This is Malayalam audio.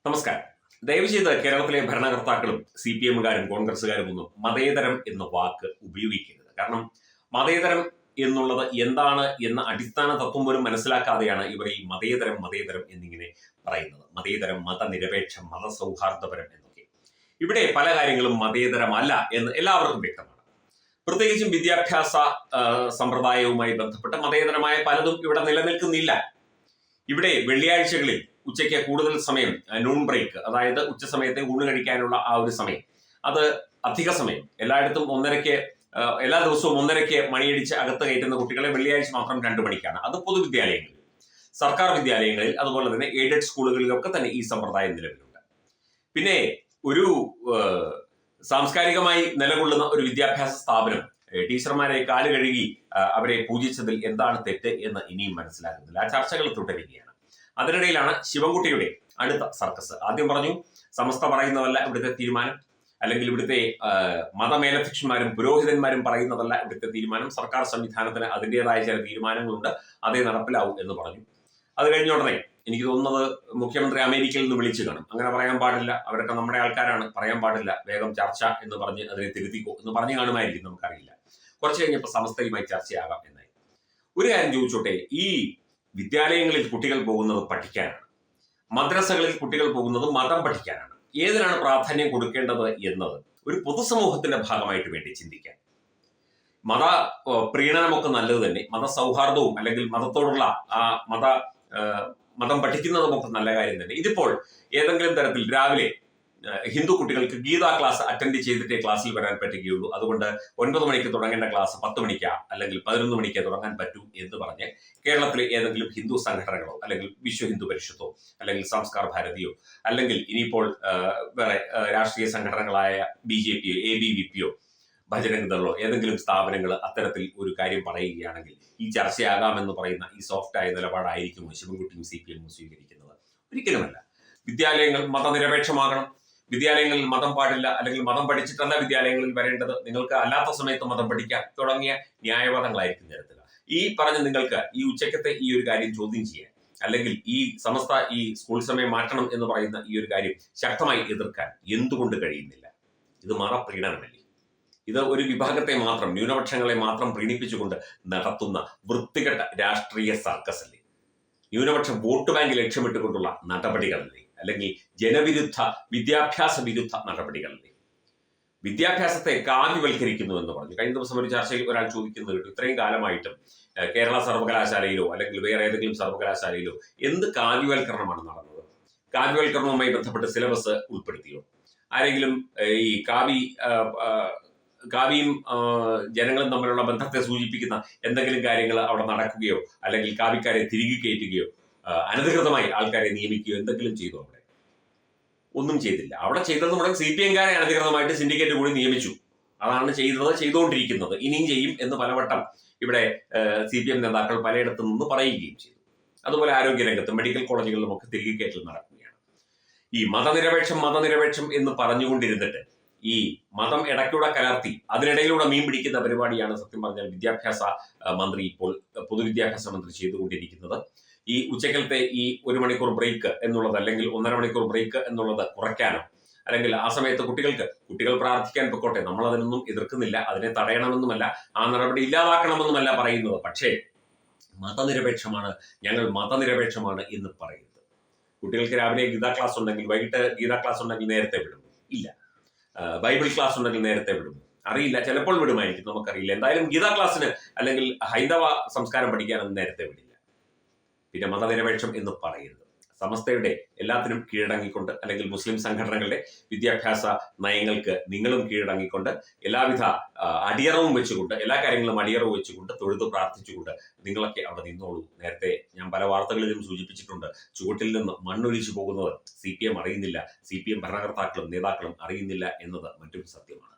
നമസ്കാരം. ദയവ് ചെയ്ത് കേരളത്തിലെ ഭരണകർത്താക്കളും CPM-കാരും കോൺഗ്രസ്സുകാരും ഒന്നും മതേതരം എന്ന വാക്ക് ഉപയോഗിക്കരുത്. കാരണം മതേതരം എന്നുള്ളത് എന്താണ് എന്ന അടിസ്ഥാന തത്വം പോലും മനസ്സിലാക്കാതെയാണ് ഇവർ ഈ മതേതരം മതേതരം എന്നിങ്ങനെ പറയുന്നത്. മതേതരം, മതനിരപേക്ഷം, മതസൗഹാർദ്ദപരം എന്നൊക്കെ. ഇവിടെ പല കാര്യങ്ങളും മതേതരമല്ല എന്ന് എല്ലാവർക്കും വ്യക്തമാണ്. പ്രത്യേകിച്ചും വിദ്യാഭ്യാസ സമ്പ്രദായവുമായി ബന്ധപ്പെട്ട് മതേതരമായ പലതും ഇവിടെ നിലനിൽക്കുന്നില്ല. ഇവിടെ വെള്ളിയാഴ്ചകളിൽ ഉച്ചയ്ക്ക് കൂടുതൽ സമയം നൂൺ ബ്രേക്ക്, അതായത് ഉച്ച സമയത്തെ ഊണ് കഴിക്കാനുള്ള ആ ഒരു സമയം, അത് അധിക സമയം എല്ലായിടത്തും എല്ലാ ദിവസവും 1:30 മണിയടിച്ച് അകത്ത് കയറ്റുന്ന കുട്ടികളെ വെള്ളിയാഴ്ച മാത്രം 2 മണിക്കാണ്. അത് പൊതുവിദ്യാലയങ്ങളിൽ, സർക്കാർ വിദ്യാലയങ്ങളിൽ, അതുപോലെ തന്നെ എയ്ഡഡ് സ്കൂളുകളിലൊക്കെ തന്നെ ഈ സമ്പ്രദായം നിലവിലുണ്ട്. പിന്നെ ഒരു സാംസ്കാരികമായി നിലകൊള്ളുന്ന ഒരു വിദ്യാഭ്യാസ സ്ഥാപനം ടീച്ചർമാരെ കാല് കഴുകി അവരെ പൂജിച്ചതിൽ എന്താണ് തെറ്റ് എന്ന് ഇനിയും മനസ്സിലാക്കുന്നില്ല. ആ ചർച്ചകൾ തുടരുകയാണ്. അതിനിടയിലാണ് ശിവൻകുട്ടിയുടെ അടുത്ത സർക്കസ്. ആദ്യം പറഞ്ഞു സമസ്ത പറയുന്നതല്ല ഇവിടുത്തെ തീരുമാനം, അല്ലെങ്കിൽ ഇവിടുത്തെ മതമേലധ്യക്ഷന്മാരും പുരോഹിതന്മാരും പറയുന്നതല്ല ഇവിടുത്തെ തീരുമാനം, സർക്കാർ സംവിധാനത്തിന് അതിൻ്റെതായ ചില തീരുമാനങ്ങളുണ്ട്, അതേ നടപ്പിലാവും എന്ന് പറഞ്ഞു. അത് കഴിഞ്ഞ ഉടനെ എനിക്ക് തോന്നുന്നത് മുഖ്യമന്ത്രി അമേരിക്കയിൽ നിന്ന് വിളിച്ചു കാണും. അങ്ങനെ പറയാൻ പാടില്ല, അവരൊക്കെ നമ്മുടെ ആൾക്കാരാണ്, പറയാൻ പാടില്ല, വേഗം ചർച്ച എന്ന് പറഞ്ഞ് അതിനെ തിരുത്തിക്കോ എന്ന് പറഞ്ഞു കാണുമായിരിക്കും, നമുക്കറിയില്ല. കുറച്ച് കഴിഞ്ഞപ്പോൾ സമസ്തയുമായി ചർച്ചയാകാം എന്നായി. ഒരു കാര്യം ചോദിച്ചോട്ടെ, ഈ വിദ്യാലയങ്ങളിൽ കുട്ടികൾ പോകുന്നത് പഠിക്കാനാണ്, മദ്രസകളിൽ കുട്ടികൾ പോകുന്നത് മതം പഠിക്കാനാണ്. ഏതിനാണ് പ്രാധാന്യം കൊടുക്കേണ്ടത് എന്നത് ഒരു പൊതുസമൂഹത്തിന്റെ ഭാഗമായിട്ട് വേണ്ടി ചിന്തിക്കാൻ. മത പ്രീണനമൊക്കെ നല്ലത് തന്നെ, മതസൗഹാർദ്ദവും അല്ലെങ്കിൽ മതത്തോടുള്ള ആ മതം പഠിക്കുന്നതുമൊക്കെ നല്ല കാര്യം തന്നെ. ഇതിപ്പോൾ ഏതെങ്കിലും തരത്തിൽ രാവിലെ ഹിന്ദു കുട്ടികൾക്ക് ഗീതാ ക്ലാസ് അറ്റൻഡ് ചെയ്തിട്ടേ ക്ലാസ്സിൽ വരാൻ പറ്റുകയുള്ളൂ, അതുകൊണ്ട് 9 മണിക്ക് തുടങ്ങേണ്ട ക്ലാസ് 10 മണിക്കാ അല്ലെങ്കിൽ 11 മണിക്ക് തുടങ്ങാൻ പറ്റൂ എന്ന് പറഞ്ഞ് കേരളത്തിലെ ഏതെങ്കിലും ഹിന്ദു സംഘടനകളോ അല്ലെങ്കിൽ വിശ്വ ഹിന്ദു പരിഷത്തോ അല്ലെങ്കിൽ സംസ്കാർ ഭാരതിയോ അല്ലെങ്കിൽ ഇനിയിപ്പോൾ വേറെ രാഷ്ട്രീയ സംഘടനകളായ BJPയോ ABVPയോ ബജരംഗ് ദളോ ഏതെങ്കിലും സ്ഥാപനങ്ങൾ അത്തരത്തിൽ ഒരു കാര്യം പറയുകയാണെങ്കിൽ ഈ ചർച്ചയാകാമെന്ന് പറയുന്ന ഈ സോഫ്റ്റായ നിലപാടായിരിക്കുമോ ശിവൻകുട്ടിയും CPM സ്വീകരിക്കുന്നത്? ഒരിക്കലുമല്ല. വിദ്യാലയങ്ങൾ മതനിരപേക്ഷമാകണം, വിദ്യാലയങ്ങളിൽ മതം പാടില്ല, അല്ലെങ്കിൽ മതം പഠിച്ചിട്ടല്ല വിദ്യാലയങ്ങളിൽ വരേണ്ടത്, നിങ്ങൾക്ക് അല്ലാത്ത സമയത്ത് മതം പഠിക്കാം തുടങ്ങിയ ന്യായവാദങ്ങളായിരിക്കും നിരത്തുക. ഈ പറഞ്ഞ നിങ്ങൾക്ക് ഈ ഉച്ചക്കത്തെ ഈ ഒരു കാര്യം ചോദ്യം ചെയ്യാൻ, അല്ലെങ്കിൽ ഈ സമസ്ത ഈ സ്കൂൾ സമയം മാറ്റണം എന്ന് പറയുന്ന ഈ ഒരു കാര്യം ശക്തമായി എതിർക്കാൻ എന്തുകൊണ്ട് കഴിയുന്നില്ല? ഇത് മതപ്രീണനമല്ലേ? ഇത് ഒരു വിഭാഗത്തെ മാത്രം, ന്യൂനപക്ഷങ്ങളെ മാത്രം പ്രീണിപ്പിച്ചുകൊണ്ട് നടത്തുന്ന വൃത്തികെട്ട രാഷ്ട്രീയ സർക്കസ് അല്ലേ? ന്യൂനപക്ഷ വോട്ട് ബാങ്ക് ലക്ഷ്യമിട്ടുകൊണ്ടുള്ള നടപടികളല്ലേ? അല്ലെങ്കിൽ ജനവിരുദ്ധ വിദ്യാഭ്യാസ വിരുദ്ധ നടപടികളല്ലേ? വിദ്യാഭ്യാസത്തെ കാവ്യവൽക്കരിക്കുന്നു എന്ന് പറഞ്ഞു. കഴിഞ്ഞ ദിവസം ഒരു ചർച്ചയിൽ ഒരാൾ ചോദിക്കുന്നത് കേട്ടു, ഇത്രയും കാലമായിട്ടും കേരള സർവകലാശാലയിലോ അല്ലെങ്കിൽ വേറെ ഏതെങ്കിലും സർവകലാശാലയിലോ എന്ത് കാവ്യവൽക്കരണമാണ് നടന്നത്? കാവ്യവൽക്കരണവുമായി ബന്ധപ്പെട്ട് സിലബസ് ഉൾപ്പെടുത്തിയോ? ആരെങ്കിലും ഈ കാവിയും ജനങ്ങളും തമ്മിലുള്ള ബന്ധത്തെ സൂചിപ്പിക്കുന്ന എന്തെങ്കിലും കാര്യങ്ങൾ അവിടെ നടക്കുകയോ അല്ലെങ്കിൽ കാവിക്കാരെ തിരികെ കയറ്റുകയോ അനധികൃതമായി ആൾക്കാരെ നിയമിക്കുകയോ എന്തെങ്കിലും ചെയ്തോ? അവിടെ ഒന്നും ചെയ്തില്ല. അവിടെ ചെയ്തത് മുഴുവൻ CPM-കാരെ അനധികൃതമായിട്ട് സിൻഡിക്കേറ്റ് കൂടി നിയമിച്ചു. അതാണ് ചെയ്തുകൊണ്ടിരിക്കുന്നത്, ഇനിയും ചെയ്യും എന്ന് പലവട്ടം ഇവിടെ CPM നേതാക്കൾ പലയിടത്തു നിന്ന് പറയുകയും ചെയ്തു. അതുപോലെ ആരോഗ്യരംഗത്തും മെഡിക്കൽ കോളേജുകളിലും ഒക്കെ തിരികെ കയറ്റൽ നടക്കുകയാണ്. ഈ മതനിരപേക്ഷം എന്ന് പറഞ്ഞുകൊണ്ടിരുന്നിട്ട് ഈ മതം ഇടയ്ക്കൂടെ കലർത്തി അതിനിടയിലൂടെ മീൻ പിടിക്കുന്ന പരിപാടിയാണ് സത്യം പറഞ്ഞാൽ വിദ്യാഭ്യാസ മന്ത്രി, ഇപ്പോൾ പൊതുവിദ്യാഭ്യാസ മന്ത്രി ചെയ്തുകൊണ്ടിരിക്കുന്നത്. ഈ ഉച്ചക്കലത്തെ ഈ 1 മണിക്കൂർ ബ്രേക്ക് എന്നുള്ളത് അല്ലെങ്കിൽ 1.5 മണിക്കൂർ ബ്രേക്ക് എന്നുള്ളത് കുറയ്ക്കാനോ, അല്ലെങ്കിൽ ആ സമയത്ത് കുട്ടികൾ പ്രാർത്ഥിക്കാൻ പൊക്കോട്ടെ, നമ്മൾ അതിനൊന്നും എതിർക്കുന്നില്ല, അതിനെ തടയണമെന്നുമല്ല, ആ നടപടി ഇല്ലാതാക്കണമെന്നുമല്ല പറയുന്നത്. പക്ഷേ ഞങ്ങൾ മതനിരപേക്ഷമാണ് എന്ന് പറയുന്നത്. കുട്ടികൾക്ക് രാവിലെ ഗീതാ ക്ലാസ് ഉണ്ടെങ്കിൽ വൈകിട്ട് ഗീതാ ക്ലാസ് ഉണ്ടെങ്കിൽ നേരത്തെ വിടുന്നു? ഇല്ല. ബൈബിൾ ക്ലാസ് ഉണ്ടെങ്കിൽ നേരത്തെ വിടുന്നു? അറിയില്ല, ചിലപ്പോൾ വിടുമായിരിക്കും, നമുക്കറിയില്ല. എന്തായാലും ഗീതാ ക്ലാസ്സിന് അല്ലെങ്കിൽ ഹൈന്ദവ സംസ്കാരം പഠിക്കാനൊന്നും നേരത്തെ വിടില്ല. പിന്നെ മതനിരപേക്ഷം എന്ന് പറയുന്നത് സമസ്തയുടെ എല്ലാത്തിനും കീഴടങ്ങിക്കൊണ്ട്, അല്ലെങ്കിൽ മുസ്ലിം സംഘടനകളുടെ വിദ്യാഭ്യാസ നയങ്ങൾക്ക് നിങ്ങളും കീഴടങ്ങിക്കൊണ്ട്, എല്ലാവിധ അടിയറവും വെച്ചുകൊണ്ട്, എല്ലാ കാര്യങ്ങളും അടിയറവ് വെച്ചുകൊണ്ട്, തൊഴുതു പ്രാർത്ഥിച്ചുകൊണ്ട് നിങ്ങളൊക്കെ അവിടെ നിന്നോളൂ. നേരത്തെ ഞാൻ പല വാർത്തകളിലും സൂചിപ്പിച്ചിട്ടുണ്ട്, ചുവട്ടിൽ നിന്ന് മണ്ണൊലിച്ചു പോകുന്നത് CPM അറിയുന്നില്ല, CPM ഭരണകർത്താക്കളും നേതാക്കളും അറിയുന്നില്ല എന്നത് മറ്റൊരു സത്യമാണ്.